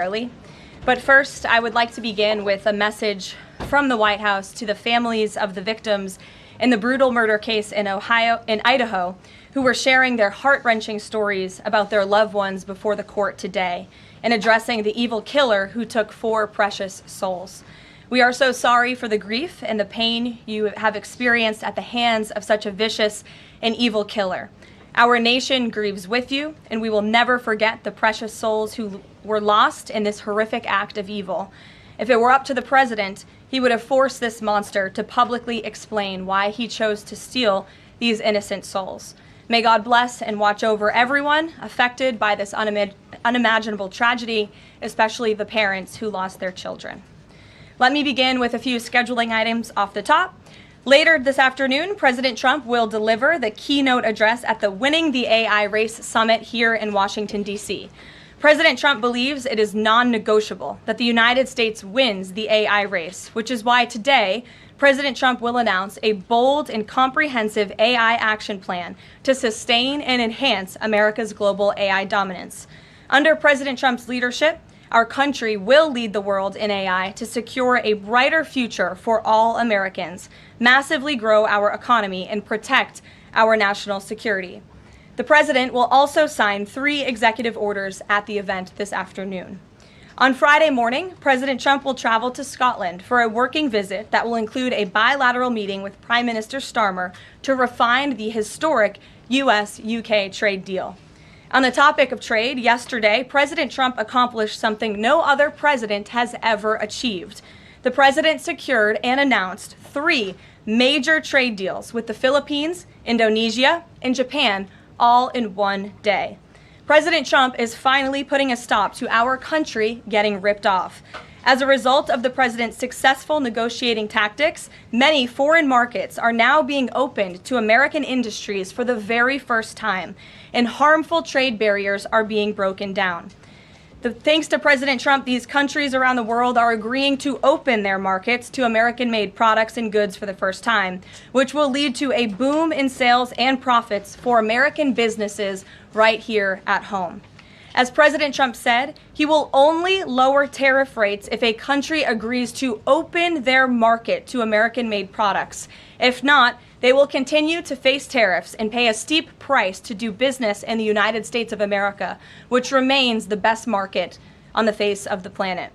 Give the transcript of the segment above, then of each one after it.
early. But first, I would like to begin with a message from the White House to the families of the victims in the brutal murder case in Idaho, who were sharing their heart-wrenching stories about their loved ones before the court today and addressing the evil killer who took 4 precious souls. We are so sorry for the grief and the pain you have experienced at the hands of such a vicious and evil killer. Our nation grieves with you, and we will never forget the precious souls who were lost in this horrific act of evil. If it were up to the president, he would have forced this monster to publicly explain why he chose to steal these innocent souls. May God bless and watch over everyone affected by this unimaginable tragedy, especially the parents who lost their children. Let me begin with a few scheduling items off the top. Later this afternoon, President Trump will deliver the keynote address at the Winning the AI Race Summit here in Washington, D.C. President Trump believes it is non-negotiable that the United States wins the AI race, which is why today, President Trump will announce a bold and comprehensive AI action plan to sustain and enhance America's global AI dominance. Under President Trump's leadership, our country will lead the world in AI to secure a brighter future for all Americans, massively grow our economy, and protect our national security. The president will also sign 3 executive orders at the event this afternoon. On Friday morning, President Trump will travel to Scotland for a working visit that will include a bilateral meeting with Prime Minister Starmer to refine the historic U.S.-UK trade deal. On the topic of trade, yesterday, President Trump accomplished something no other president has ever achieved. The president secured and announced 3 major trade deals with the Philippines, Indonesia, and Japan, all in one day. President Trump is finally putting a stop to our country getting ripped off. As a result of the president's successful negotiating tactics, many foreign markets are now being opened to American industries for the very first time, and harmful trade barriers are being broken down. Thanks to President Trump, these countries around the world are agreeing to open their markets to American-made products and goods for the first time, which will lead to a boom in sales and profits for American businesses right here at home. As President Trump said, he will only lower tariff rates if a country agrees to open their market to American-made products. If not, they will continue to face tariffs and pay a steep price to do business in the United States of America, which remains the best market on the face of the planet.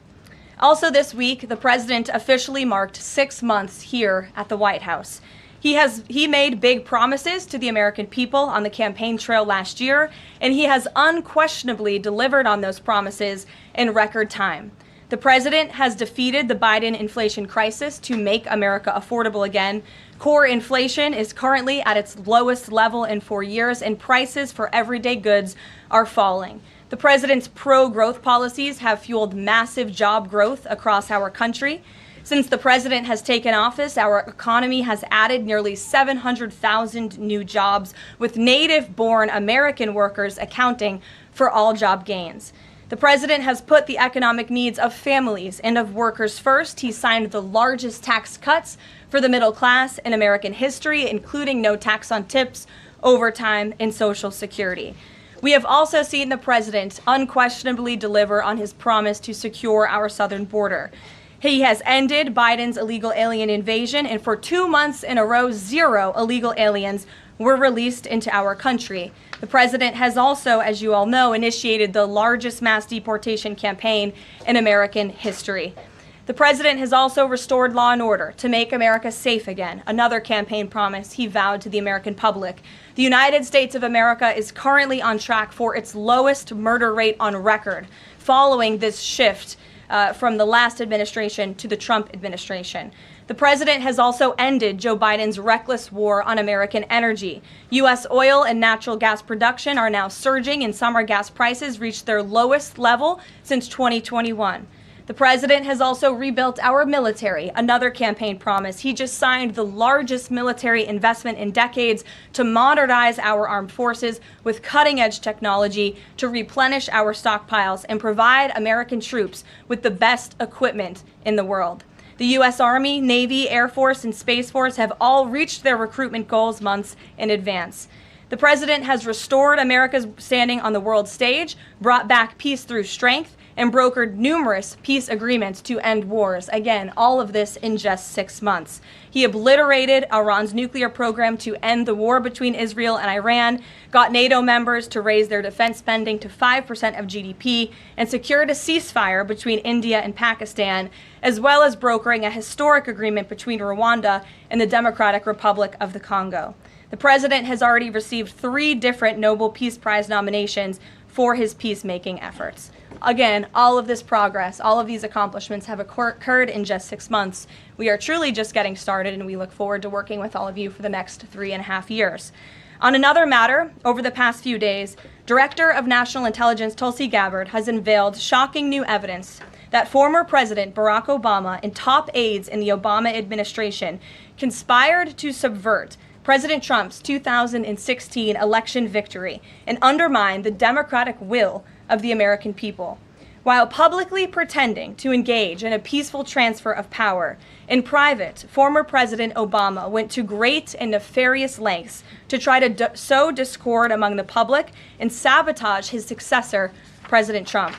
Also this week, the president officially marked 6 months here at the White House. He made big promises to the American people on the campaign trail last year, and he has unquestionably delivered on those promises in record time. The president has defeated the Biden inflation crisis to make America affordable again. Core inflation is currently at its lowest level in 4 years, and prices for everyday goods are falling. The president's pro-growth policies have fueled massive job growth across our country. Since the president has taken office, our economy has added nearly 700,000 new jobs, with native-born American workers accounting for all job gains. The president has put the economic needs of families and of workers first. He signed the largest tax cuts for the middle class in American history, including no tax on tips, overtime, and Social Security. We have also seen the president unquestionably deliver on his promise to secure our southern border. He has ended Biden's illegal alien invasion, and for 2 months in a row, 0 illegal aliens were released into our country. The president has also, as you all know, initiated the largest mass deportation campaign in American history. The president has also restored law and order to make America safe again, another campaign promise he vowed to the American public. The United States of America is currently on track for its lowest murder rate on record, following this shift from the last administration to the Trump administration. The president has also ended Joe Biden's reckless war on American energy. U.S. oil and natural gas production are now surging, and summer gas prices reached their lowest level since 2021. The president has also rebuilt our military, another campaign promise. He just signed the largest military investment in decades to modernize our armed forces with cutting-edge technology to replenish our stockpiles and provide American troops with the best equipment in the world. The U.S. Army, Navy, Air Force, and Space Force have all reached their recruitment goals months in advance. The president has restored America's standing on the world stage, brought back peace through strength, and brokered numerous peace agreements to end wars. Again, all of this in just 6 months. He obliterated Iran's nuclear program to end the war between Israel and Iran, got NATO members to raise their defense spending to 5% of GDP, and secured a ceasefire between India and Pakistan, as well as brokering a historic agreement between Rwanda and the Democratic Republic of the Congo. The president has already received 3 different Nobel Peace Prize nominations for his peacemaking efforts. Again, all of this progress, all of these accomplishments have occurred in just 6 months. We are truly just getting started, and we look forward to working with all of you for the next 3.5 years. On another matter, over the past few days, Director of National Intelligence Tulsi Gabbard has unveiled shocking new evidence that former President Barack Obama and top aides in the Obama administration conspired to subvert President Trump's 2016 election victory and undermine the democratic will of the American people. While publicly pretending to engage in a peaceful transfer of power, in private, former President Obama went to great and nefarious lengths to try to sow discord among the public and sabotage his successor, President Trump.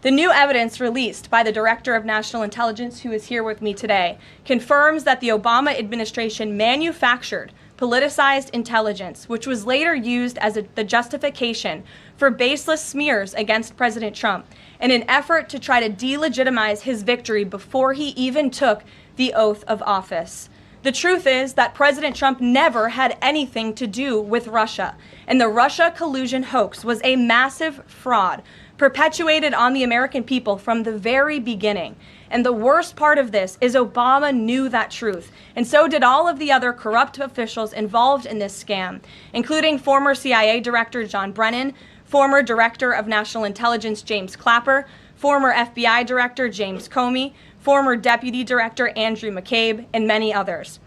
The new evidence released by the Director of National Intelligence, who is here with me today, confirms that the Obama administration manufactured politicized intelligence, which was later used as the justification for baseless smears against President Trump in an effort to try to delegitimize his victory before he even took the oath of office. The truth is that President Trump never had anything to do with Russia, and the Russia collusion hoax was a massive fraud perpetuated on the American people from the very beginning. And the worst part of this is Obama knew that truth, and so did all of the other corrupt officials involved in this scam, including former CIA Director John Brennan, former Director of National Intelligence James Clapper, former FBI Director James Comey, former Deputy Director Andrew McCabe, and many others.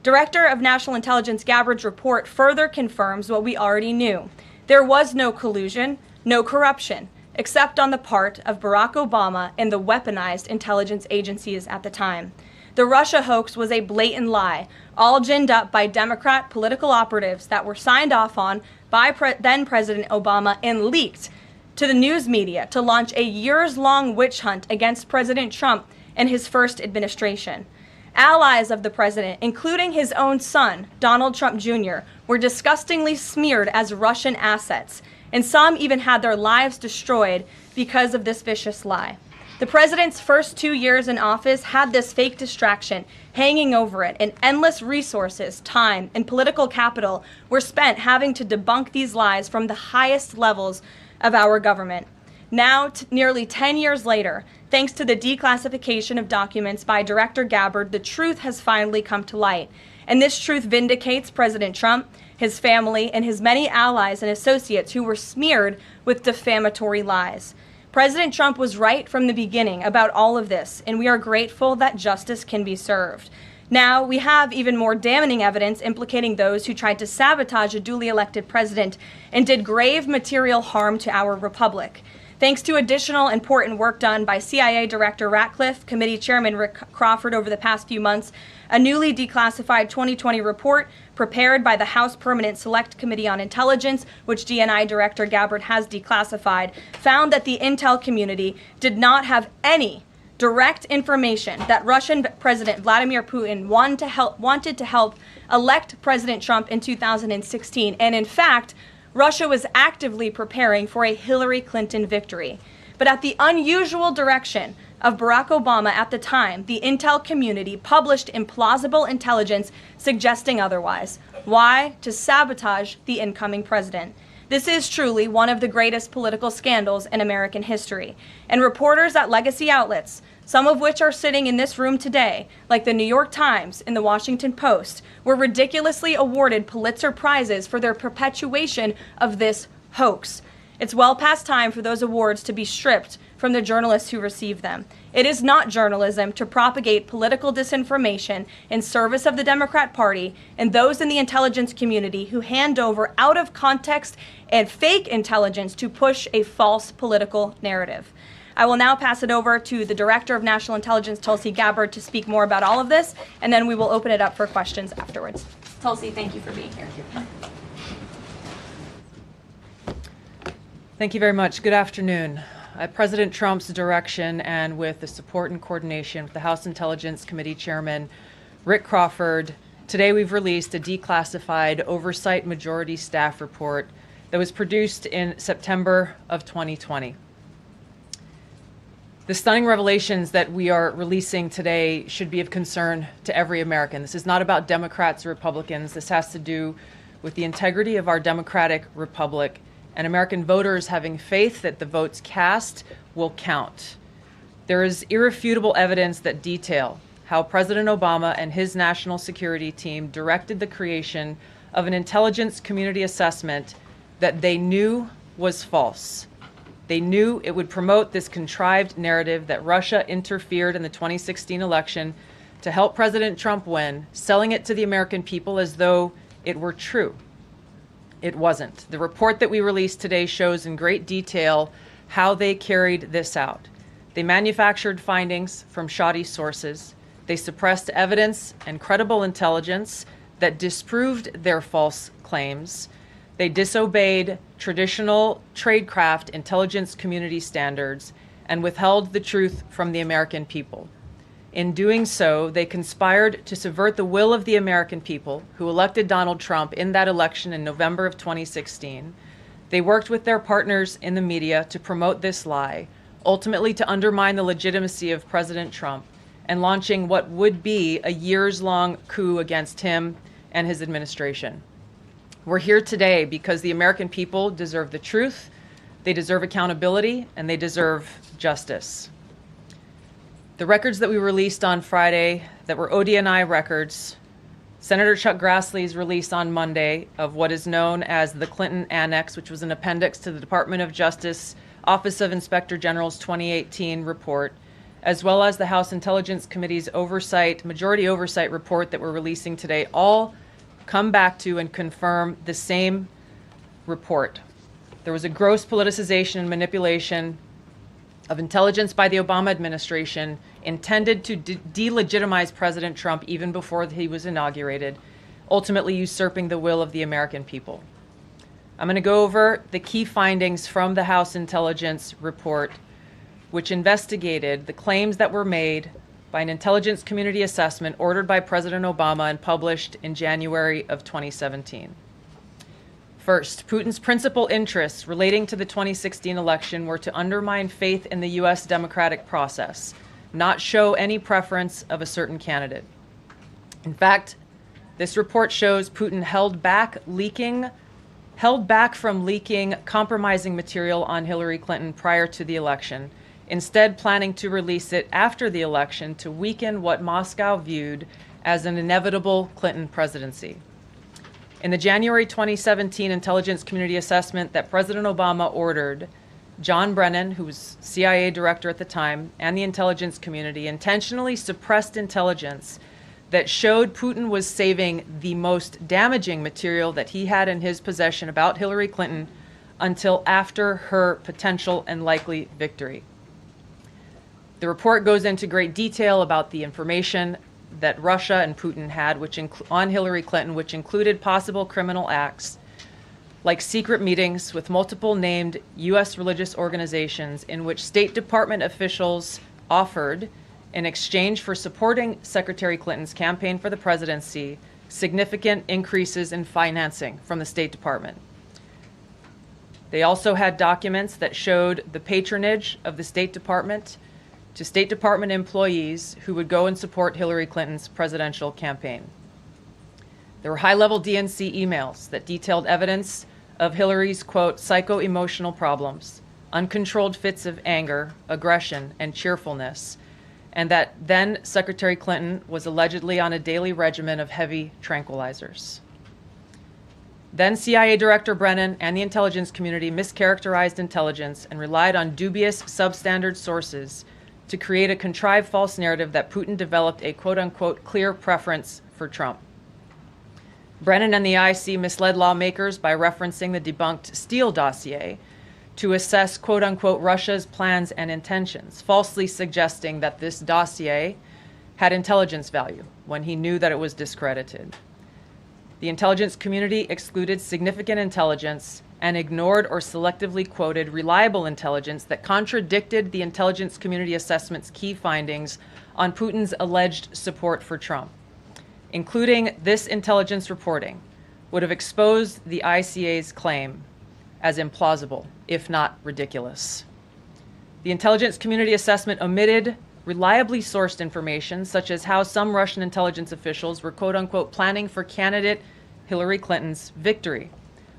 Director of National Intelligence Gabbard's report further confirms what we already knew. There was no collusion, no corruption, except on the part of Barack Obama and the weaponized intelligence agencies at the time. The Russia hoax was a blatant lie, all ginned up by Democrat political operatives that were signed off on by then President Obama and leaked to the news media to launch a years-long witch hunt against President Trump and his first administration. Allies of the president, including his own son, Donald Trump Jr., were disgustingly smeared as Russian assets, and some even had their lives destroyed because of this vicious lie. The president's first 2 years in office had this fake distraction hanging over it, and endless resources, time, and political capital were spent having to debunk these lies from the highest levels of our government. Now, nearly 10 years later, thanks to the declassification of documents by Director Gabbard, the truth has finally come to light. And this truth vindicates President Trump, his family, and his many allies and associates who were smeared with defamatory lies. President Trump was right from the beginning about all of this, and we are grateful that justice can be served. Now, we have even more damning evidence implicating those who tried to sabotage a duly elected president and did grave material harm to our republic. Thanks to additional important work done by CIA Director Ratcliffe, Committee Chairman Rick Crawford over the past few months, a newly declassified 2020 report prepared by the House Permanent Select Committee on Intelligence, which DNI Director Gabbard has declassified, found that the intel community did not have any direct information that Russian President Vladimir Putin wanted to help elect President Trump in 2016, and in fact, Russia was actively preparing for a Hillary Clinton victory. But at the unusual direction of Barack Obama at the time, the intel community published implausible intelligence suggesting otherwise. Why? To sabotage the incoming president. This is truly one of the greatest political scandals in American history. And reporters at legacy outlets, some of which are sitting in this room today, like the New York Times and the Washington Post, were ridiculously awarded Pulitzer Prizes for their perpetuation of this hoax. It's well past time for those awards to be stripped from the journalists who receive them. It is not journalism to propagate political disinformation in service of the Democrat Party and those in the intelligence community who hand over out of context and fake intelligence to push a false political narrative. I will now pass it over to the Director of National Intelligence, Tulsi Gabbard, to speak more about all of this, and then we will open it up for questions afterwards. Tulsi, thank you for being here. Thank you very much. Good afternoon. at President Trump's direction and with the support and coordination with the House Intelligence Committee Chairman Rick Crawford, today we've released a declassified Oversight Majority Staff report that was produced in September of 2020. The stunning revelations that we are releasing today should be of concern to every American. This is not about Democrats or Republicans. This has to do with the integrity of our democratic republic and American voters having faith that the votes cast will count. There is irrefutable evidence that detail how President Obama and his national security team directed the creation of an intelligence community assessment that they knew was false. They knew it would promote this contrived narrative that Russia interfered in the 2016 election to help President Trump win, selling it to the American people as though it were true. It wasn't. The report that we released today shows in great detail how they carried this out. They manufactured findings from shoddy sources. They suppressed evidence and credible intelligence that disproved their false claims. They disobeyed traditional tradecraft intelligence community standards and withheld the truth from the American people. In doing so, they conspired to subvert the will of the American people who elected Donald Trump in that election in November of 2016. They worked with their partners in the media to promote this lie, ultimately to undermine the legitimacy of President Trump and launching what would be a years-long coup against him and his administration. We're here today because the American people deserve the truth, they deserve accountability, and they deserve justice. The records that we released on Friday that were ODNI records, Senator Chuck Grassley's release on Monday of what is known as the Clinton Annex, which was an appendix to the Department of Justice Office of Inspector General's 2018 report, as well as the House Intelligence Committee's majority oversight report that we're releasing today, all come back to and confirm the same report. There was a gross politicization and manipulation of intelligence by the Obama administration intended to delegitimize President Trump even before he was inaugurated, ultimately usurping the will of the American people. I'm going to go over the key findings from the House Intelligence report, which investigated the claims that were made by an intelligence community assessment ordered by President Obama and published in January of 2017. First, Putin's principal interests relating to the 2016 election were to undermine faith in the U.S. democratic process, not show any preference of a certain candidate. In fact, this report shows Putin held back from leaking compromising material on Hillary Clinton prior to the election, instead planning to release it after the election to weaken what Moscow viewed as an inevitable Clinton presidency. In the January 2017 intelligence community assessment that President Obama ordered, John Brennan, who was CIA director at the time, and the intelligence community intentionally suppressed intelligence that showed Putin was saving the most damaging material that he had in his possession about Hillary Clinton until after her potential and likely victory. The report goes into great detail about the information that Russia and Putin had on Hillary Clinton, which included possible criminal acts like secret meetings with multiple named U.S. religious organizations in which State Department officials offered, in exchange for supporting Secretary Clinton's campaign for the presidency, significant increases in financing from the State Department. They also had documents that showed the patronage of the State Department to State Department employees who would go and support Hillary Clinton's presidential campaign. There were high-level DNC emails that detailed evidence of Hillary's, quote, psycho-emotional problems, uncontrolled fits of anger, aggression, and cheerfulness, and that then Secretary Clinton was allegedly on a daily regimen of heavy tranquilizers. Then CIA Director Brennan and the intelligence community mischaracterized intelligence and relied on dubious substandard sources to create a contrived false narrative that Putin developed a quote-unquote clear preference for Trump. Brennan and the IC misled lawmakers by referencing the debunked Steele dossier to assess quote-unquote Russia's plans and intentions, falsely suggesting that this dossier had intelligence value when he knew that it was discredited. The intelligence community excluded significant intelligence and ignored or selectively quoted reliable intelligence that contradicted the intelligence community assessment's key findings on Putin's alleged support for Trump. Including this intelligence reporting would have exposed the ICA's claim as implausible, if not ridiculous. The intelligence community assessment omitted reliably sourced information, such as how some Russian intelligence officials were quote-unquote planning for candidate Hillary Clinton's victory,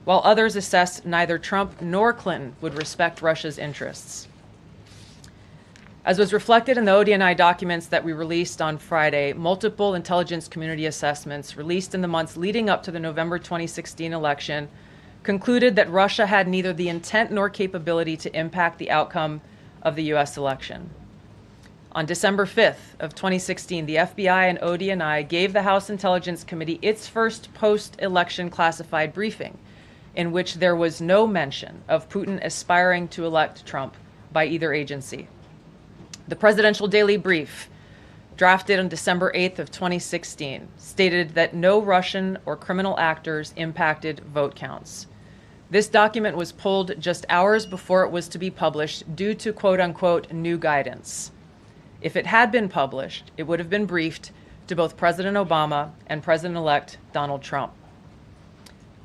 while others assessed neither Trump nor Clinton would respect Russia's interests. As was reflected in the ODNI documents that we released on Friday, multiple intelligence community assessments released in the months leading up to the November 2016 election concluded that Russia had neither the intent nor capability to impact the outcome of the U.S. election. On December 5th of 2016, the FBI and ODNI gave the House Intelligence Committee its first post-election classified briefing, in which there was no mention of Putin aspiring to elect Trump by either agency. The Presidential Daily Brief, drafted on December 8th of 2016, stated that no Russian or criminal actors impacted vote counts. This document was pulled just hours before it was to be published due to quote-unquote new guidance. If it had been published, it would have been briefed to both President Obama and President-elect Donald Trump.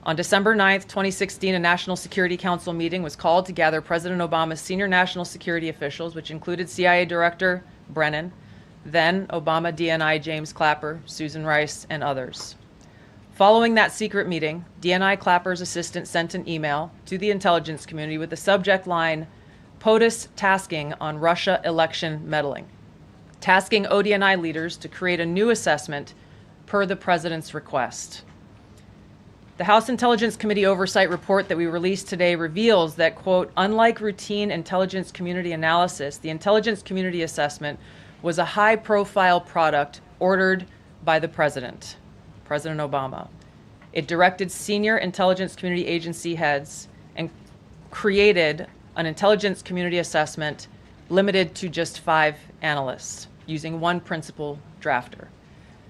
On December 9th, 2016, a National Security Council meeting was called to gather President Obama's senior national security officials, which included CIA Director Brennan, then Obama DNI James Clapper, Susan Rice, and others. Following that secret meeting, DNI Clapper's assistant sent an email to the intelligence community with the subject line, POTUS tasking on Russia election meddling, tasking ODNI leaders to create a new assessment per the president's request. The House Intelligence Committee Oversight Report that we released today reveals that, quote, unlike routine intelligence community analysis, the intelligence community assessment was a high-profile product ordered by the president, President Obama. It directed senior intelligence community agency heads and created an intelligence community assessment limited to just 5 analysts, using one principal drafter.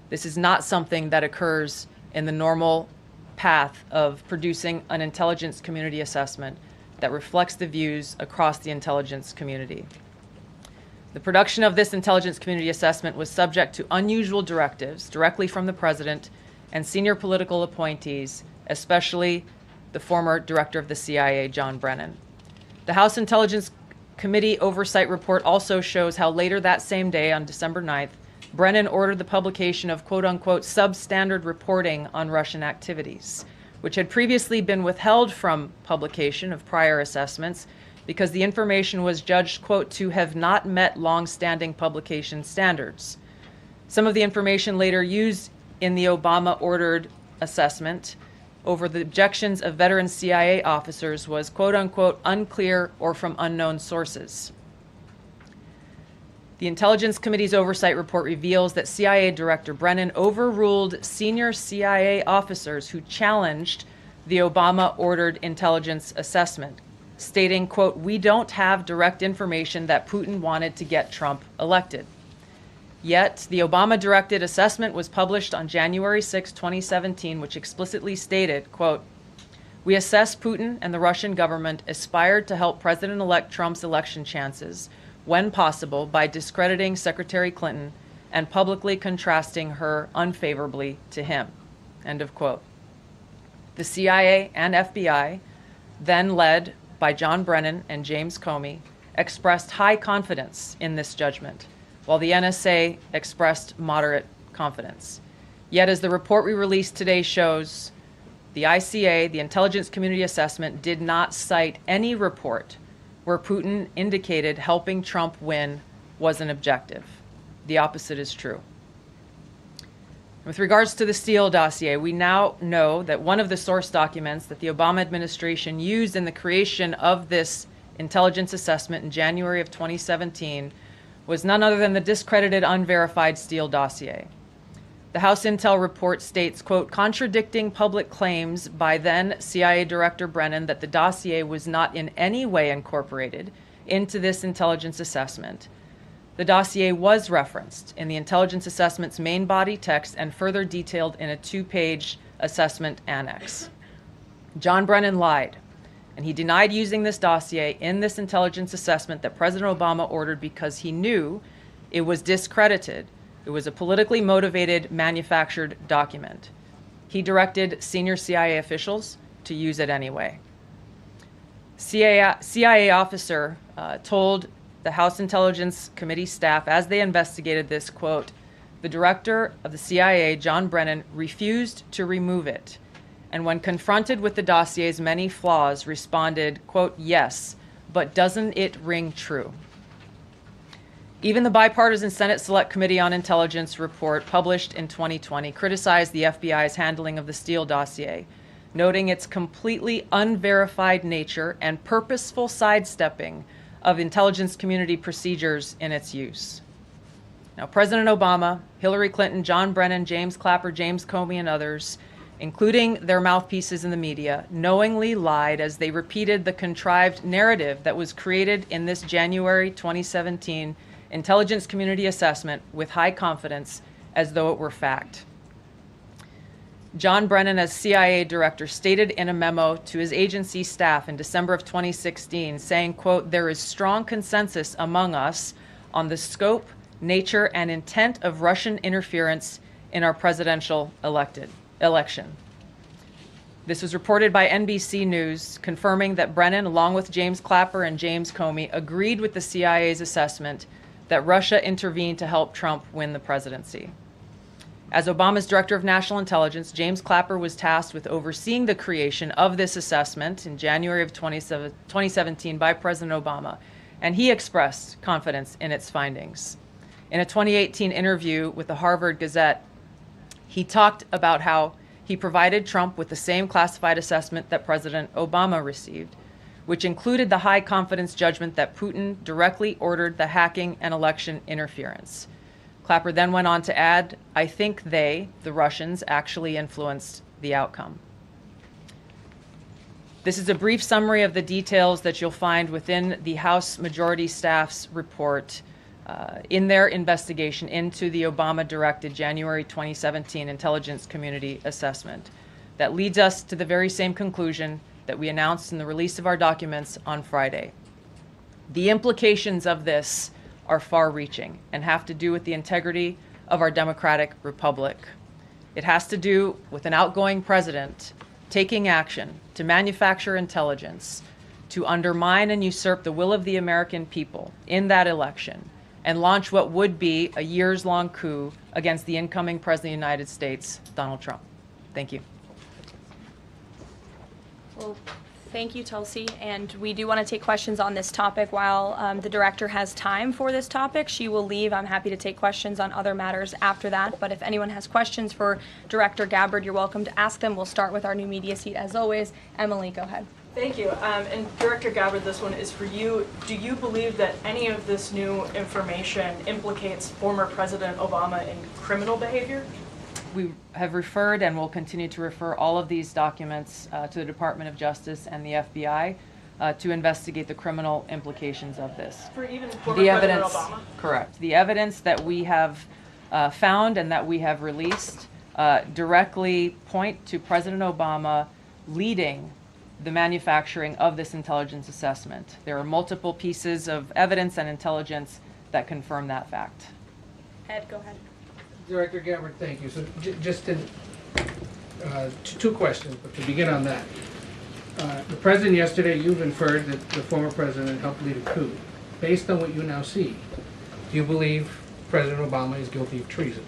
This is not something that occurs in the normal path of producing an intelligence community assessment that reflects the views across the intelligence community. The production of this intelligence community assessment was subject to unusual directives directly from the president and senior political appointees, especially the former director of the CIA, John Brennan. The House Intelligence Committee Oversight Report also shows how later that same day, on December 9th, Brennan ordered the publication of quote-unquote substandard reporting on Russian activities, which had previously been withheld from publication of prior assessments because the information was judged, quote, to have not met long-standing publication standards. Some of the information later used in the Obama-ordered assessment over the objections of veteran CIA officers was, quote-unquote, unclear or from unknown sources. The Intelligence Committee's Oversight Report reveals that CIA Director Brennan overruled senior CIA officers who challenged the Obama-ordered intelligence assessment, stating, quote, we don't have direct information that Putin wanted to get Trump elected. Yet, the Obama-directed assessment was published on January 6, 2017, which explicitly stated, quote, we assess Putin and the Russian government aspired to help President-elect Trump's election chances when possible by discrediting Secretary Clinton and publicly contrasting her unfavorably to him, end of quote. The CIA and FBI, then led by John Brennan and James Comey, expressed high confidence in this judgment, while the NSA expressed moderate confidence. Yet, as the report we released today shows, the ICA, the Intelligence Community Assessment, did not cite any report where Putin indicated helping Trump win was an objective. The opposite is true. With regards to the Steele dossier, we now know that one of the source documents that the Obama administration used in the creation of this intelligence assessment in January of 2017 was none other than the discredited, unverified Steele dossier. The House Intel report states, quote, contradicting public claims by then CIA Director Brennan that the dossier was not in any way incorporated into this intelligence assessment. The dossier was referenced in the intelligence assessment's main body text and further detailed in a 2-page assessment annex. John Brennan lied And he denied using this dossier in this intelligence assessment that President Obama ordered because he knew it was discredited. It was a politically motivated, manufactured document. He directed senior CIA officials to use it anyway. CIA officer told the House Intelligence Committee staff as they investigated this, quote, "The director of the CIA, John Brennan, refused to remove it, and when confronted with the dossier's many flaws, responded, quote, 'Yes, but doesn't it ring true?'" Even the bipartisan Senate Select Committee on Intelligence report published in 2020 criticized the FBI's handling of the Steele dossier, noting its completely unverified nature and purposeful sidestepping of intelligence community procedures in its use. Now, President Obama, Hillary Clinton, John Brennan, James Clapper, James Comey, and others, including their mouthpieces in the media, knowingly lied as they repeated the contrived narrative that was created in this January 2017 intelligence community assessment with high confidence as though it were fact. John Brennan, as CIA director, stated in a memo to his agency staff in December of 2016, saying, quote, "There is strong consensus among us on the scope, nature, and intent of Russian interference in our presidential election." This was reported by NBC News, confirming that Brennan, along with James Clapper and James Comey, agreed with the CIA's assessment that Russia intervened to help Trump win the presidency. As Obama's Director of National Intelligence, James Clapper was tasked with overseeing the creation of this assessment in January of 2017 by President Obama, and he expressed confidence in its findings. In a 2018 interview with the Harvard Gazette, he talked about how he provided Trump with the same classified assessment that President Obama received, which included the high confidence judgment that Putin directly ordered the hacking and election interference. Clapper then went on to add, "I think they, the Russians, actually influenced the outcome." This is a brief summary of the details that you'll find within the House Majority Staff's report in their investigation into the Obama-directed January 2017 Intelligence Community Assessment that leads us to the very same conclusion that we announced in the release of our documents on Friday. The implications of this are far-reaching and have to do with the integrity of our democratic republic. It has to do with an outgoing president taking action to manufacture intelligence, to undermine and usurp the will of the American people in that election, and launch what would be a years-long coup against the incoming President of the United States, Donald Trump. Thank you. Well, thank you, Tulsi. And we do want to take questions on this topic while the director has time for this topic. She will leave. I'm happy to take questions on other matters after that. But if anyone has questions for Director Gabbard, you're welcome to ask them. We'll start with our new media seat as always. Emily, go ahead. Thank you. And Director Gabbard, this one is for you. Do you believe that any of this new information implicates former President Obama in criminal behavior? We have referred and will continue to refer all of these documents to the Department of Justice and the FBI to investigate the criminal implications of this. For even former President Obama? Correct. The evidence that we have found and that we have released directly point to President Obama leading the manufacturing of this intelligence assessment. There are multiple pieces of evidence and intelligence that confirm that fact. Ed, go ahead. Director Gabbard, thank you. So just two questions, but to begin on that. The President yesterday, you've inferred that the former President helped lead a coup. Based on what you now see, do you believe President Obama is guilty of treason?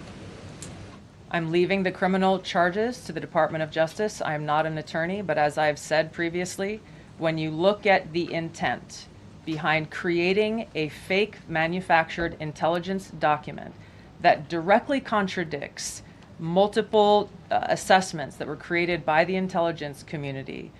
I'm leaving the criminal charges to the Department of Justice. I am not an attorney, but as I've said previously, when you look at the intent behind creating a fake manufactured intelligence document that directly contradicts multiple assessments that were created by the intelligence community,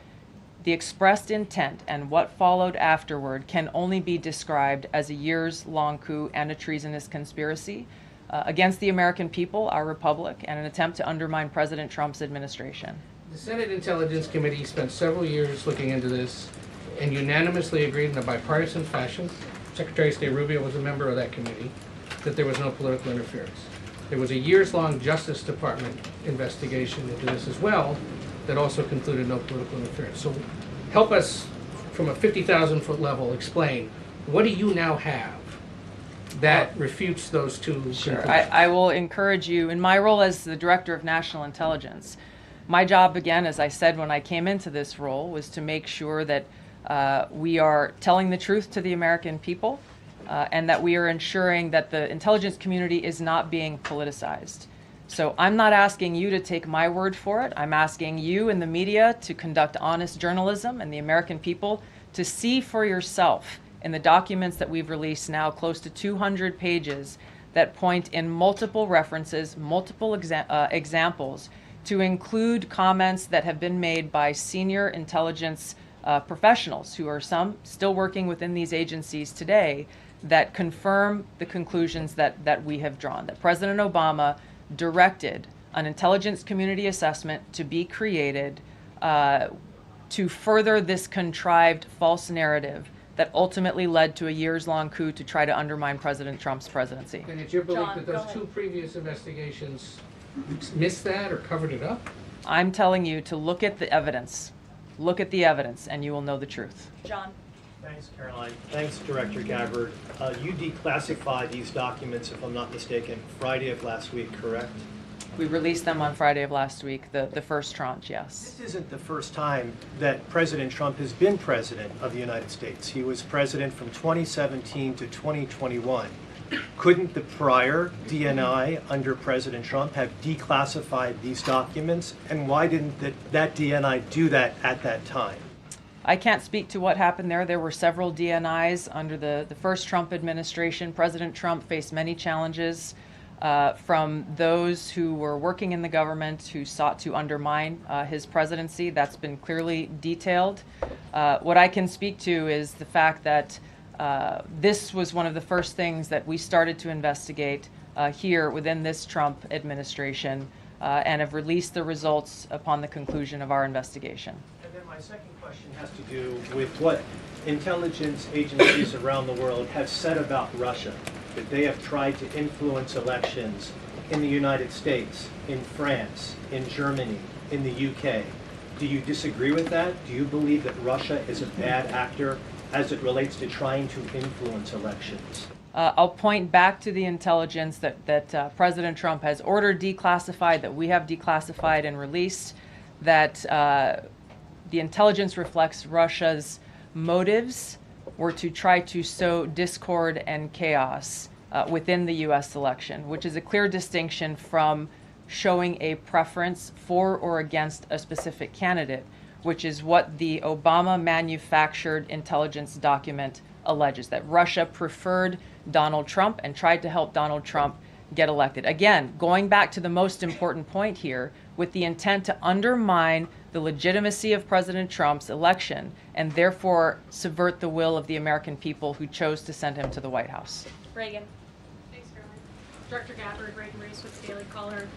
the expressed intent and what followed afterward can only be described as a years-long coup and a treasonous conspiracy against the American people, our republic, and an attempt to undermine President Trump's administration. The Senate Intelligence Committee spent several years looking into this and unanimously agreed in a bipartisan fashion, Secretary of State Rubio was a member of that committee, that there was no political interference. There was a years-long Justice Department investigation into this as well that also concluded no political interference. So help us from a 50,000-foot level, explain, what do you now have that refutes those two conclusions? I will encourage you, in my role as the Director of National Intelligence, my job, again, as I said when I came into this role, was to make sure that we are telling the truth to the American people and that we are ensuring that the intelligence community is not being politicized. So I'm not asking you to take my word for it. I'm asking you in the media to conduct honest journalism and the American people to see for yourself in the documents that we've released now, close to 200 pages, that point in multiple references, multiple examples, to include comments that have been made by senior intelligence professionals who are some still working within these agencies today that confirm the conclusions that we have drawn, that President Obama directed an intelligence community assessment to be created to further this contrived false narrative that ultimately led to a years-long coup to try to undermine President Trump's presidency. And it's your belief John, that go those ahead. two previous investigations missed that or covered it up? I'm telling you to look at the evidence. Look at the evidence and you will know the truth. John. Thanks, Caroline. Thanks, Director Gabbard. You declassified these documents, if I'm not mistaken, Friday of last week, correct? We released them on Friday of last week, the first tranche, yes. This isn't the first time that President Trump has been president of the United States. He was president from 2017 to 2021. Couldn't the prior DNI under President Trump have declassified these documents? And why didn't that DNI do that at that time? I can't speak to what happened there. There were several DNIs under the first Trump administration. President Trump faced many challenges from those who were working in the government who sought to undermine his presidency. That's been clearly detailed. What I can speak to is the fact that this was one of the first things that we started to investigate here within this Trump administration and have released the results upon the conclusion of our investigation. And then my second question has to do with what intelligence agencies around the world have said about Russia, that they have tried to influence elections in the United States, in France, in Germany, in the UK. Do you disagree with that? Do you believe that Russia is a bad actor as it relates to trying to influence elections? I'll point back to the intelligence that President Trump has ordered declassified, that we have declassified and released, that the intelligence reflects Russia's motives were to try to sow discord and chaos within the U.S. election, which is a clear distinction from showing a preference for or against a specific candidate, which is what the Obama manufactured intelligence document alleges, that Russia preferred Donald Trump and tried to help Donald Trump get elected. Again, going back to the most important point here, with the intent to undermine the legitimacy of President Trump's election and therefore subvert the will of the American people who chose to send him to the White House. Reagan. Thanks, Caroline. Director Gabbard, Reagan Reese with the Daily Caller.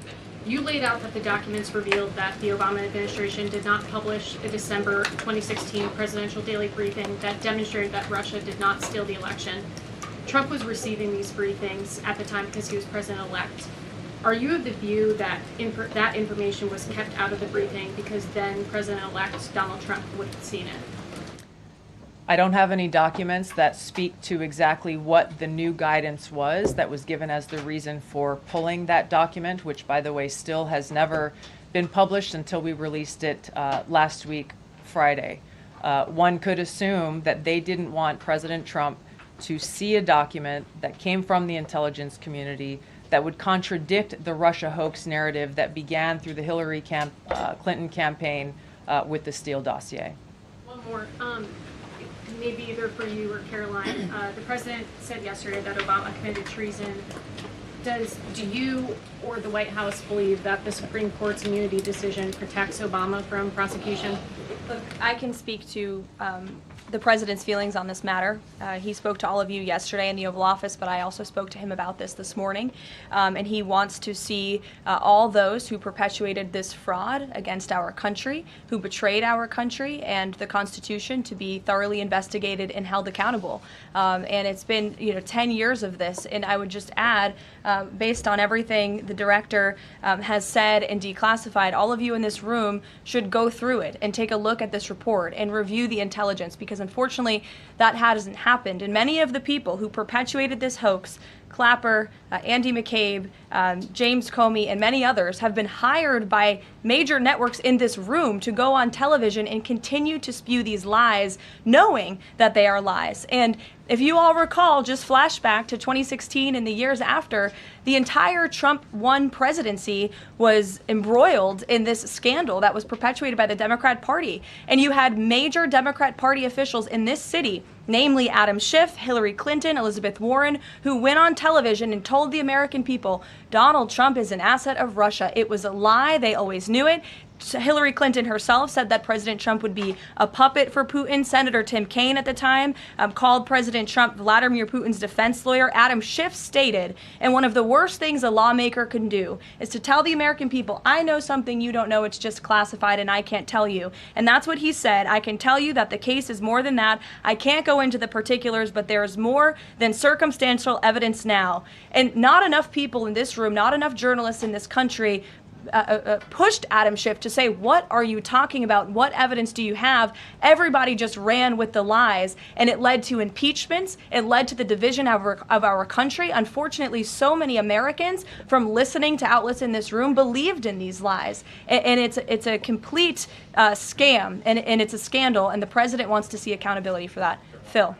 You laid out that the documents revealed that the Obama administration did not publish a December 2016 presidential daily briefing that demonstrated that Russia did not steal the election. Trump was receiving these briefings at the time because he was president-elect. Are you of the view that that information was kept out of the briefing because then President-elect Donald Trump would have seen it? I don't have any documents that speak to exactly what the new guidance was that was given as the reason for pulling that document, which, by the way, still has never been published until we released it last week, Friday. One could assume that they didn't want President Trump to see a document that came from the intelligence community that would contradict the Russia hoax narrative that began through the Hillary Clinton campaign with the Steele dossier. One more. Maybe either for you or Caroline. The president said yesterday that Obama committed treason. Do you or the White House believe that the Supreme Court's immunity decision protects Obama from prosecution? Look, I can speak to the president's feelings on this matter. He spoke to all of you yesterday in the Oval Office, but I also spoke to him about this morning. And he wants to see all those who perpetuated this fraud against our country, who betrayed our country and the Constitution, to be thoroughly investigated and held accountable. And it's been 10 years of this. And I would just add, based on everything the director has said and declassified, all of you in this room should go through it and take a look look at this report and review the intelligence, because unfortunately that hasn't happened. And many of the people who perpetuated this hoax, Clapper, Andy McCabe, James Comey, and many others, have been hired by major networks in this room to go on television and continue to spew these lies, knowing that they are lies. And if you all recall, just flashback to 2016 and the years after, the entire Trump 1 presidency was embroiled in this scandal that was perpetuated by the Democrat Party. And you had major Democrat Party officials in this city, namely Adam Schiff, Hillary Clinton, Elizabeth Warren, who went on television and told the American people, Donald Trump is an asset of Russia. It was a lie. They always knew it. Hillary Clinton herself said that President Trump would be a puppet for Putin. Senator Tim Kaine at the time called President Trump Vladimir Putin's defense lawyer. Adam Schiff stated, and one of the worst things a lawmaker can do is to tell the American people, I know something you don't know, it's just classified and I can't tell you. And that's what he said. I can tell you that the case is more than that. I can't go into the particulars, but there is more than circumstantial evidence now. And not enough people in this room, not enough journalists in this country pushed Adam Schiff to say, what are you talking about? What evidence do you have? Everybody just ran with the lies, and it led to impeachments. It led to the division of our country. Unfortunately, so many Americans, from listening to outlets in this room, believed in these lies. And it's a complete scam, and it's a scandal, and the president wants to see accountability for that. Phil.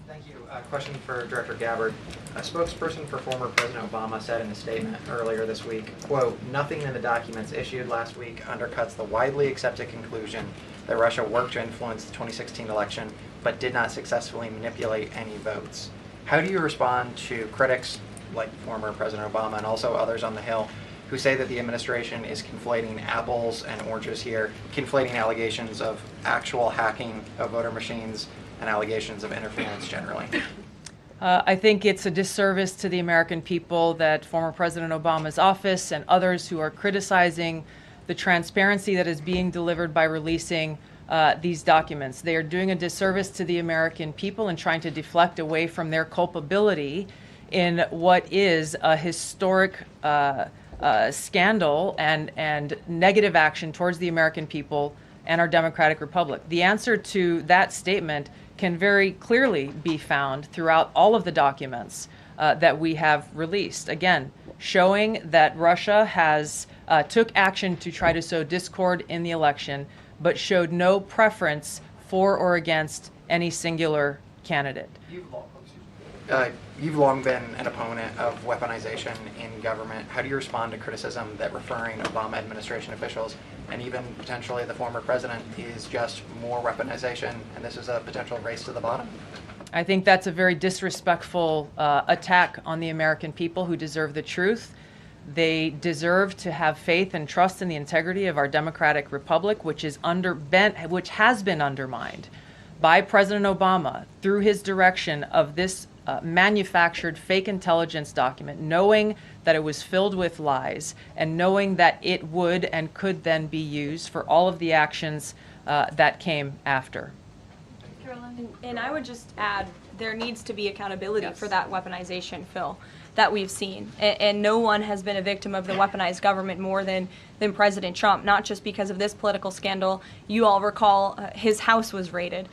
Thank you. Question for Director Gabbard. A spokesperson for former President Obama said in a statement earlier this week, quote, nothing in the documents issued last week undercuts the widely accepted conclusion that Russia worked to influence the 2016 election but did not successfully manipulate any votes. How do you respond to critics like former President Obama and also others on the Hill who say that the administration is conflating apples and oranges here, conflating allegations of actual hacking of voter machines and allegations of interference generally? I think it's a disservice to the American people that former President Obama's office and others who are criticizing the transparency that is being delivered by releasing these documents. They are doing a disservice to the American people and trying to deflect away from their culpability in what is a historic scandal and negative action towards the American people and our democratic republic. The answer to that statement can very clearly be found throughout all of the documents that we have released. Again, showing that Russia has took action to try to sow discord in the election, but showed no preference for or against any singular candidate. You've long been an opponent of weaponization in government. How do you respond to criticism that referring Obama administration officials and even potentially the former president is just more weaponization and this is a potential race to the bottom? I think that's a very disrespectful attack on the American people who deserve the truth. They deserve to have faith and trust in the integrity of our democratic republic, which has been undermined by President Obama through his direction of this manufactured fake intelligence document, knowing that it was filled with lies and knowing that it would and could then be used for all of the actions that came after. Carolyn, and I would just add, there needs to be accountability Yes. for that weaponization, Phil, that we've seen. And no one has been a victim of the weaponized government more than President Trump, not just because of this political scandal. You all recall his house was raided.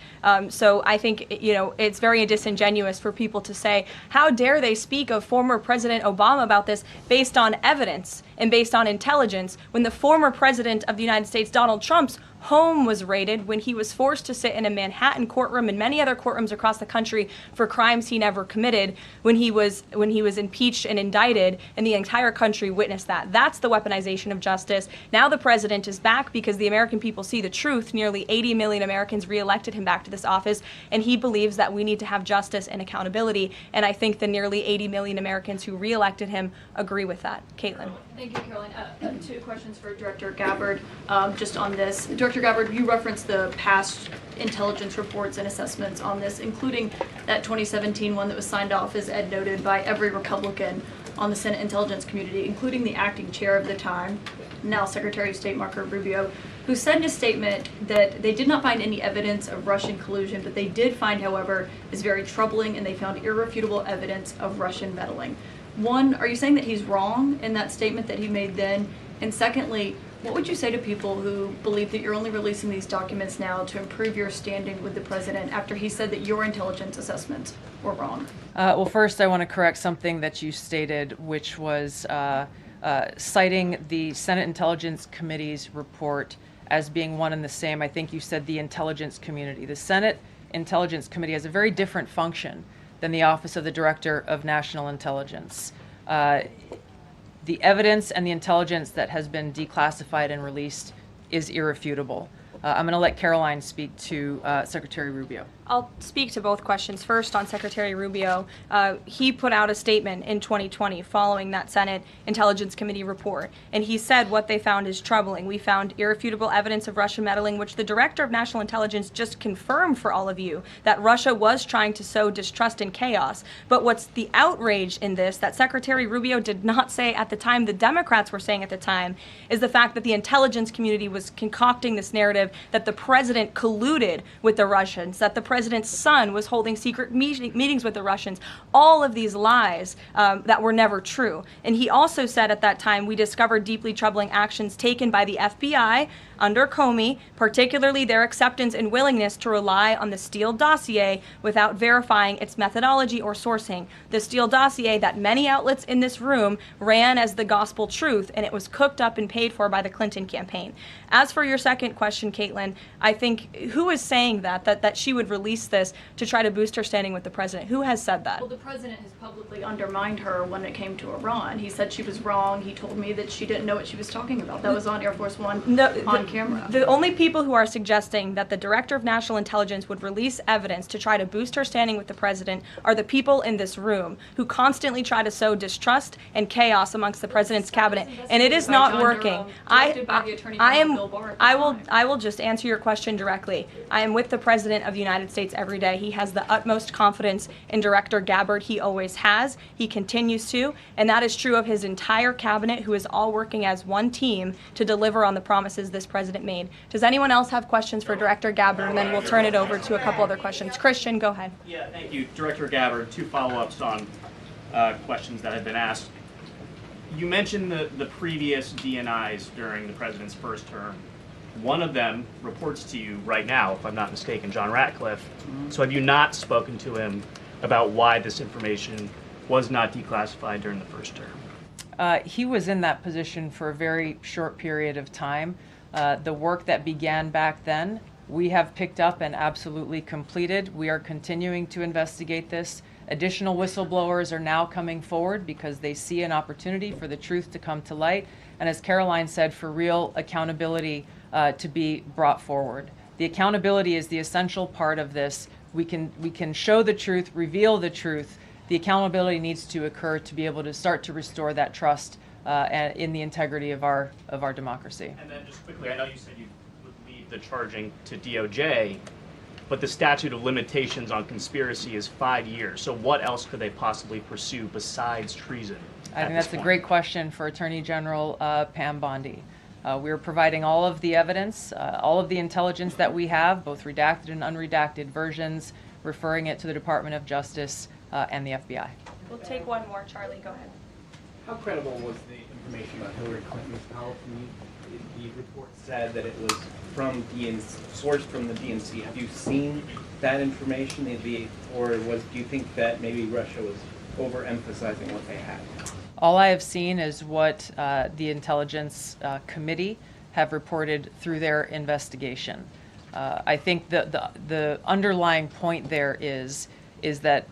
So I think, it's very disingenuous for people to say, how dare they speak of former President Obama about this based on evidence and based on intelligence, when the former president of the United States, Donald Trump's home was raided, when he was forced to sit in a Manhattan courtroom and many other courtrooms across the country for crimes he never committed, when he was impeached and indicted, and the entire country witnessed that. That's the weaponization of justice. Now the president is back because the American people see the truth. Nearly 80 million Americans reelected him back to this office, and he believes that we need to have justice and accountability. And I think the nearly 80 million Americans who reelected him agree with that. Caitlin. Thank you, Caroline. Two questions for Director Gabbard just on this. Director Gabbard, you referenced the past intelligence reports and assessments on this, including that 2017 one that was signed off, as Ed noted, by every Republican on the Senate Intelligence Community, including the acting chair of the time, now Secretary of State Marco Rubio, who said in a statement that they did not find any evidence of Russian collusion, but they did find, however, is very troubling, and they found irrefutable evidence of Russian meddling. One, are you saying that he's wrong in that statement that he made then? And secondly, What would you say to people who believe that you're only releasing these documents now to improve your standing with the president after he said that your intelligence assessments were wrong? Well, first, I want to correct something that you stated, which was citing the Senate Intelligence Committee's report as being one and the same. I think you said the intelligence community. The Senate Intelligence Committee has a very different function than the Office of the Director of National Intelligence. The evidence and the intelligence that has been declassified and released is irrefutable. I'm going to let Caroline speak to Secretary Rubio. I'll speak to both questions. First, on Secretary Rubio, he put out a statement in 2020 following that Senate Intelligence Committee report, and he said what they found is troubling. We found irrefutable evidence of Russian meddling, which the Director of National Intelligence just confirmed for all of you, that Russia was trying to sow distrust and chaos. But what's the outrage in this that Secretary Rubio did not say at the time, the Democrats were saying at the time, is the fact that the intelligence community was concocting this narrative that the president colluded with the Russians, that the president's son was holding secret meetings with the Russians, all of these lies that were never true. And he also said at that time, we discovered deeply troubling actions taken by the FBI under Comey, particularly their acceptance and willingness to rely on the Steele dossier without verifying its methodology or sourcing. The Steele dossier that many outlets in this room ran as the gospel truth, and it was cooked up and paid for by the Clinton campaign. As for your second question, Caitlin, I think, who is saying that she would release this to try to boost her standing with the president? Who has said that? Well, the president has publicly undermined her when it came to Iran. He said she was wrong. He told me that she didn't know what she was talking about. That was on Air Force One on camera. The only people who are suggesting that the Director of National Intelligence would release evidence to try to boost her standing with the president are the people in this room who constantly try to sow distrust and chaos amongst the president's cabinet, and it is not working. I will just answer your question directly. I am with the President of the United States every day. He has the utmost confidence in Director Gabbard. He always has. He continues to, and that is true of his entire cabinet, who is all working as one team to deliver on the promises this president made. Does anyone else have questions for Director Gabbard? And then we'll turn it over to a couple other questions. Christian, go ahead. Yeah, thank you. Director Gabbard, two follow-ups on questions that have been asked. You mentioned the previous DNIs during the president's first term. One of them reports to you right now, if I'm not mistaken, John Ratcliffe. So have you not spoken to him about why this information was not declassified during the first term? He was in that position for a very short period of time. The work that began back then, we have picked up and absolutely completed. We are continuing to investigate this. Additional whistleblowers are now coming forward because they see an opportunity for the truth to come to light. And as Caroline said, for real accountability to be brought forward. The accountability is the essential part of this. We can show the truth, reveal the truth. The accountability needs to occur to be able to start to restore that trust in the integrity of our democracy. And then just quickly, I know you said you would leave the charging to DOJ, but the statute of limitations on conspiracy is 5 years. So what else could they possibly pursue besides treason? I think that's a great question for Attorney General Pam Bondi. We're providing all of the evidence, all of the intelligence that we have, both redacted and unredacted versions, referring it to the Department of Justice and the FBI. We'll take one more. Charlie, go ahead. How credible was the information about Hillary Clinton's policy? The report said that it was from sourced from the DNC. Have you seen that information? Or do you think that maybe Russia was overemphasizing what they had? All I have seen is what the Intelligence Committee have reported through their investigation. I think the underlying point there is that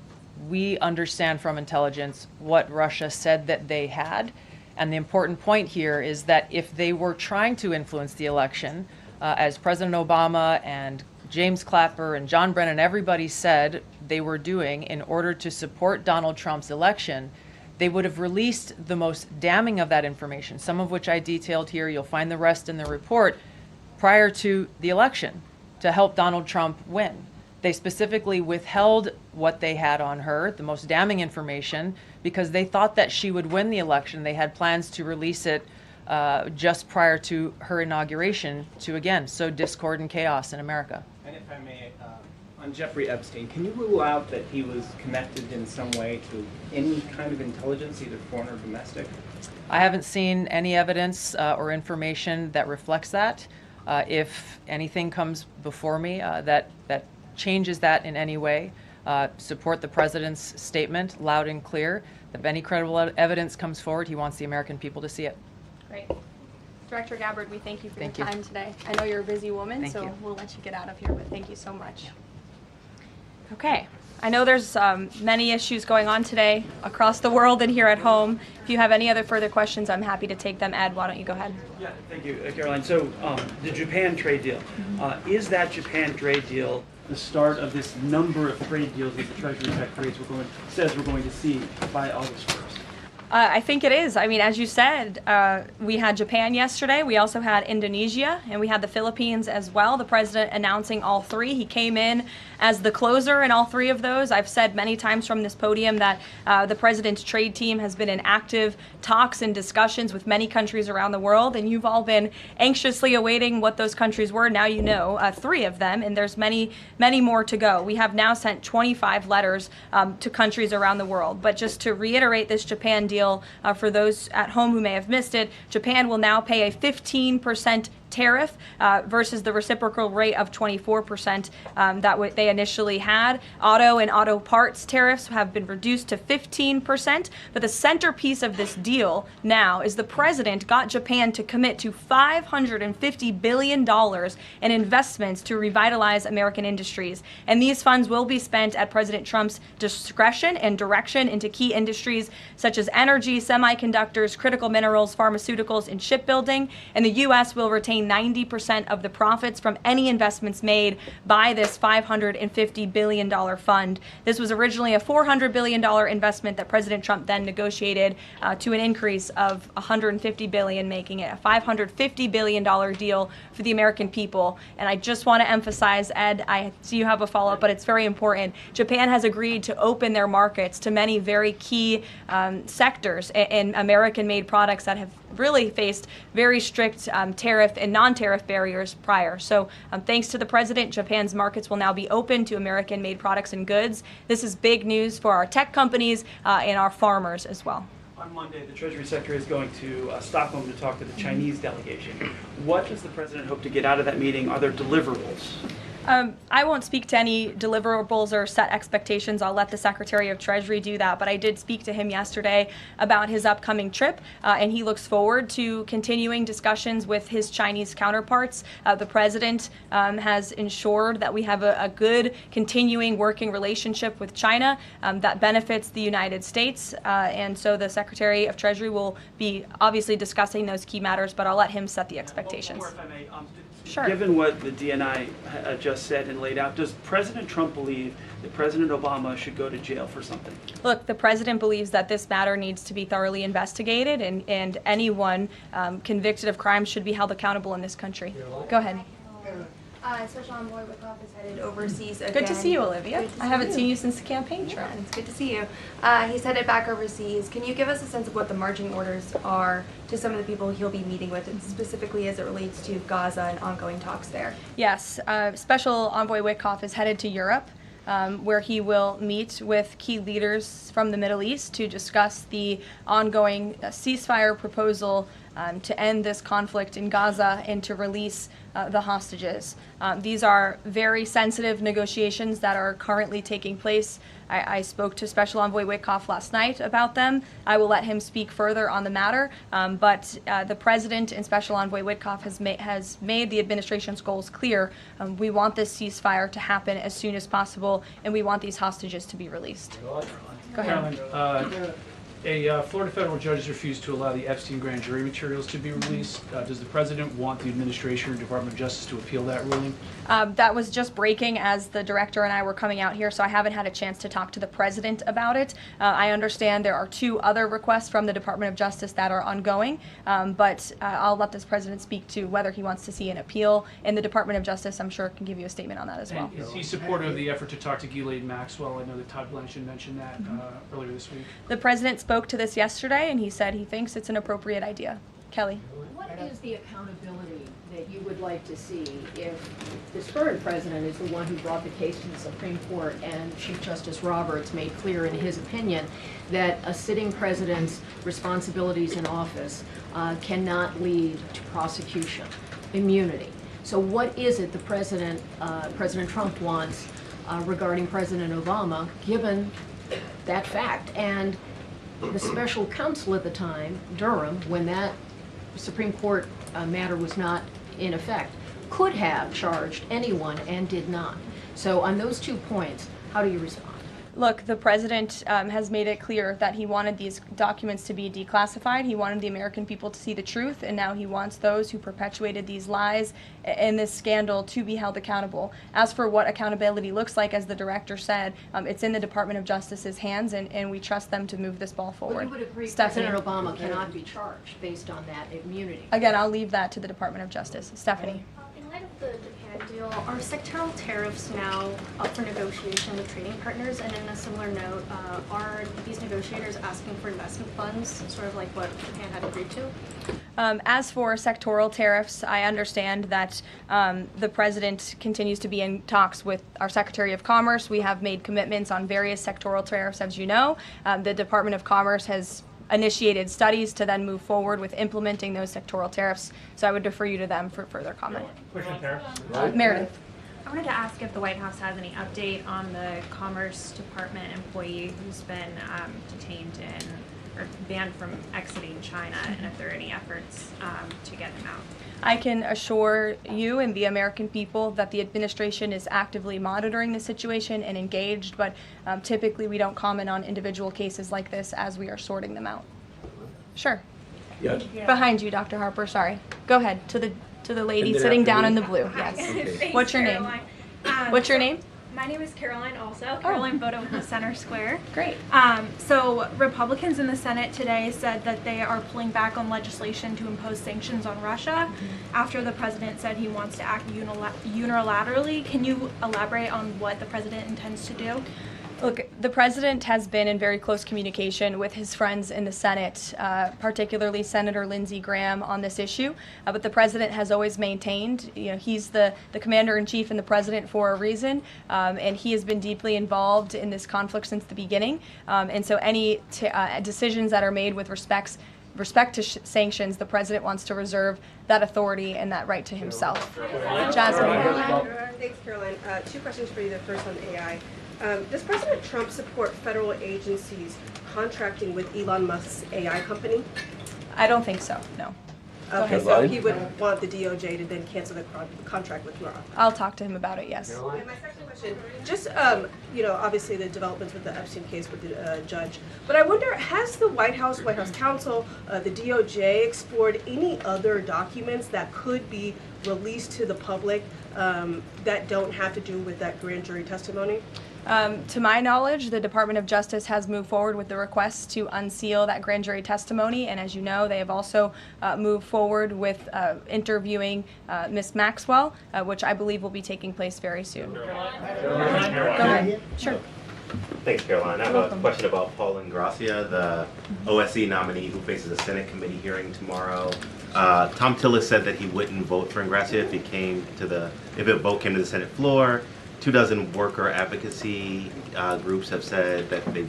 we understand from intelligence what Russia said that they had. And the important point here is that if they were trying to influence the election, as President Obama and James Clapper and John Brennan, everybody said they were doing in order to support Donald Trump's election, they would have released the most damning of that information, some of which I detailed here. You'll find the rest in the report, prior to the election to help Donald Trump win. They specifically withheld what they had on her, the most damning information, because they thought that she would win the election. They had plans to release it just prior to her inauguration to, again, sow discord and chaos in America. And if I may, On Jeffrey Epstein, can you rule out that he was connected in some way to any kind of intelligence, either foreign or domestic? I haven't seen any evidence or information that reflects that. If anything comes before me that changes that in any way, support the president's statement loud and clear. If any credible evidence comes forward, he wants the American people to see it. Great. Director Gabbard, we thank you for Thank your you. time today. I know you're a busy woman, Thank so you. we'll let you get out of here, but thank you so much. Okay. I know there's many issues going on today across the world and here at home. If you have any other further questions, I'm happy to take them. Ed, why don't you go ahead? Yeah, thank you, Caroline. So the Japan trade deal, is that Japan trade deal the start of this number of trade deals that the Treasury Secretary says we're going to see by August 1st? I think it is. I mean, as you said, we had Japan yesterday. We also had Indonesia, and we had the Philippines as well. The president announcing all three. He came in as the closer in all three of those. I've said many times from this podium that the president's trade team has been in active talks and discussions with many countries around the world, and you've all been anxiously awaiting what those countries were. Now you know three of them, and there's many, many more to go. We have now sent 25 letters to countries around the world. But just to reiterate this Japan deal, for those at home who may have missed it, Japan will now pay a 15% tariff versus the reciprocal rate of 24% that they initially had. Auto and auto parts tariffs have been reduced to 15%, but the centerpiece of this deal now is the president got Japan to commit to $550 billion in investments to revitalize American industries. And these funds will be spent at President Trump's discretion and direction into key industries such as energy, semiconductors, critical minerals, pharmaceuticals, and shipbuilding. And the U.S. will retain 90% of the profits from any investments made by this $550 billion fund. This was originally a $400 billion investment that President Trump then negotiated to an increase of $150 billion, making it a $550 billion deal for the American people. And I just want to emphasize, Ed, I see you have a follow-up, but it's very important. Japan has agreed to open their markets to many very key sectors in American-made products that have really faced very strict tariff and non-tariff barriers prior. So thanks to the president, Japan's markets will now be open to American-made products and goods. This is big news for our tech companies and our farmers as well. On Monday, the Treasury Secretary is going to Stockholm to talk to the Chinese delegation. What does the president hope to get out of that meeting? Are there deliverables? I won't speak to any deliverables or set expectations. I'll let the Secretary of Treasury do that. But I did speak to him yesterday about his upcoming trip, and he looks forward to continuing discussions with his Chinese counterparts. The president has ensured that we have a good continuing working relationship with China that benefits the United States. And so the Secretary of Treasury will be obviously discussing those key matters, but I'll let him set the expectations. One more, if I may. Sure. Given what the DNI just said and laid out, does President Trump believe that President Obama should go to jail for something? Look, the president believes that this matter needs to be thoroughly investigated, and anyone convicted of crimes should be held accountable in this country. Go ahead. Special Envoy Wickoff is headed overseas again. Good to see you, Olivia. I haven't seen you since the campaign trail. Yeah, it's good to see you. He's headed back overseas. Can you give us a sense of what the marching orders are to some of the people he'll be meeting with, and specifically as it relates to Gaza and ongoing talks there? Yes, Special Envoy Wickoff is headed to Europe, where he will meet with key leaders from the Middle East to discuss the ongoing ceasefire proposal to end this conflict in Gaza and to release the hostages. These are very sensitive negotiations that are currently taking place. I spoke to Special Envoy Wickoff last night about them. I will let him speak further on the matter, but the President and Special Envoy Wickoff has made the administration's goals clear. We want this ceasefire to happen as soon as possible, and we want these hostages to be released. Go ahead. Caroline, a Florida federal judge has refused to allow the Epstein grand jury materials to be released. Does the president want the administration or Department of Justice to appeal that ruling? That was just breaking as the director and I were coming out here, so I haven't had a chance to talk to the president about it. I understand there are 2 other requests from the Department of Justice that are ongoing, but I'll let this president speak to whether he wants to see an appeal. And the Department of Justice, I'm sure, can give you a statement on that as well. And is he supportive of the effort to talk to Ghislaine Maxwell? I know that Todd Blanchard mentioned that earlier this week. The president spoke to this yesterday, and he said he thinks it's an appropriate idea. Kelly. What is the accountability that that you would like to see if this current president is the one who brought the case to the Supreme Court and Chief Justice Roberts made clear in his opinion that a sitting president's responsibilities in office cannot lead to prosecution, immunity. So what is it the President Trump wants regarding President Obama, given that fact? And the special counsel at the time, Durham, when that Supreme Court matter was not in effect, could have charged anyone and did not. So on those 2 points, how do you respond? Look, the president has made it clear that he wanted these documents to be declassified. He wanted the American people to see the truth, and now he wants those who perpetuated these lies and this scandal to be held accountable. As for what accountability looks like, as the director said, it's in the Department of Justice's hands, and we trust them to move this ball forward. But you would agree Stephanie. President Obama cannot be charged based on that immunity. Again, I'll leave that to the Department of Justice. Stephanie. In light of the Japan deal, are sectoral tariffs now up for negotiation with trading partners? And in a similar note, are these negotiators asking for investment funds, sort of like what Japan had agreed to? As for sectoral tariffs, I understand that the president continues to be in talks with our Secretary of Commerce. We have made commitments on various sectoral tariffs, as you know. The Department of Commerce has initiated studies to then move forward with implementing those sectoral tariffs. So I would defer you to them for further comment. Meredith. I wanted to ask if the White House has any update on the Commerce Department employee who's been detained or banned from exiting China, and if there are any efforts to get him out. I can assure you and the American people that the administration is actively monitoring the situation and engaged, but typically we don't comment on individual cases like this as we are sorting them out. Sure. Yes. Behind you, Dr. Harper, sorry. Go ahead, to the lady sitting down in the blue, yes. Okay. What's your name? What's your name? My name is Caroline also. Caroline Boda with the Center Square. Great. So Republicans in the Senate today said that they are pulling back on legislation to impose sanctions on Russia after the president said he wants to act unilaterally. Can you elaborate on what the president intends to do? Look, the president has been in very close communication with his friends in the Senate, particularly Senator Lindsey Graham, on this issue. But the president has always maintained, he's the commander-in-chief and the president for a reason, and he has been deeply involved in this conflict since the beginning. And so any decisions that are made with respect to sanctions, the president wants to reserve that authority and that right to himself. Jasmine. Thanks, Caroline. 2 questions for you. The first on AI. Does President Trump support federal agencies contracting with Elon Musk's AI company? I don't think so, no. Okay, so he would want the DOJ to then cancel the contract with Musk. I'll talk to him about it, yes. And my second question, just, obviously the developments with the Epstein case with the judge, but I wonder, has the White House counsel, the DOJ explored any other documents that could be released to the public that don't have to do with that grand jury testimony? To my knowledge, the Department of Justice has moved forward with the request to unseal that grand jury testimony, and as you know, they have also moved forward with interviewing Ms. Maxwell, which I believe will be taking place very soon. Go ahead. Sure. Thanks, Caroline. I have a question about Paul Ingrassia, the OSC nominee who faces a Senate committee hearing tomorrow. Tom Tillis said that he wouldn't vote for Ingrassia if a vote came to the Senate floor. 24 worker advocacy groups have said that they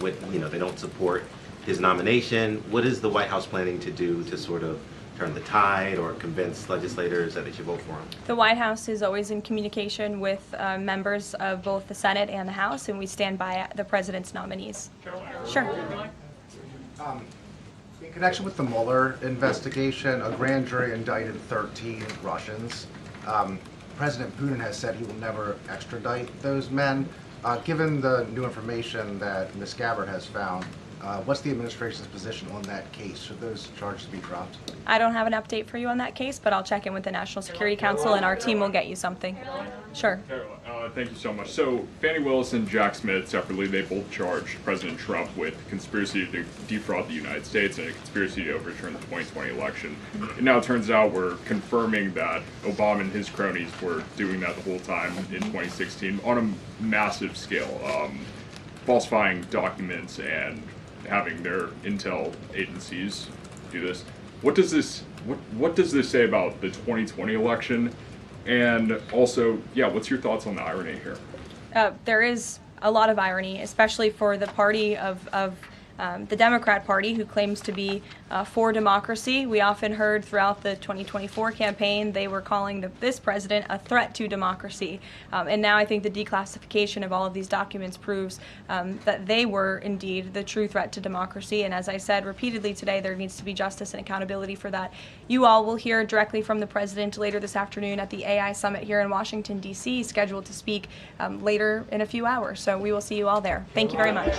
don't support his nomination. What is the White House planning to do to sort of turn the tide or convince legislators that they should vote for him? The White House is always in communication with members of both the Senate and the House, and we stand by the president's nominees. Sure. In connection with the Mueller investigation, a grand jury indicted 13 Russians. President Putin has said he will never extradite those men. Given the new information that Ms. Gabbard has found, what's the administration's position on that case? Should those charges be dropped? I don't have an update for you on that case, but I'll check in with the National Security Council and our team will get you something. Sure. Thank you so much. So Fannie Willis and Jack Smith separately, they both charged President Trump with conspiracy to defraud the United States and a conspiracy to overturn the 2020 election. It now turns out we're confirming that Obama and his cronies were doing that the whole time in 2016 on a massive scale, falsifying documents and having their intel agencies do this. what does this say about the 2020 election? And also, yeah, what's your thoughts on the irony here? There is a lot of irony, especially for the party of the Democrat Party, who claims to be for democracy. We often heard throughout the 2024 campaign they were calling this president a threat to democracy. And now I think the declassification of all of these documents proves that they were indeed the true threat to democracy. And as I said repeatedly today, there needs to be justice and accountability for that. You all will hear directly from the president later this afternoon at the AI Summit here in Washington, D.C., scheduled to speak later in a few hours. So we will see you all there. Thank you very much.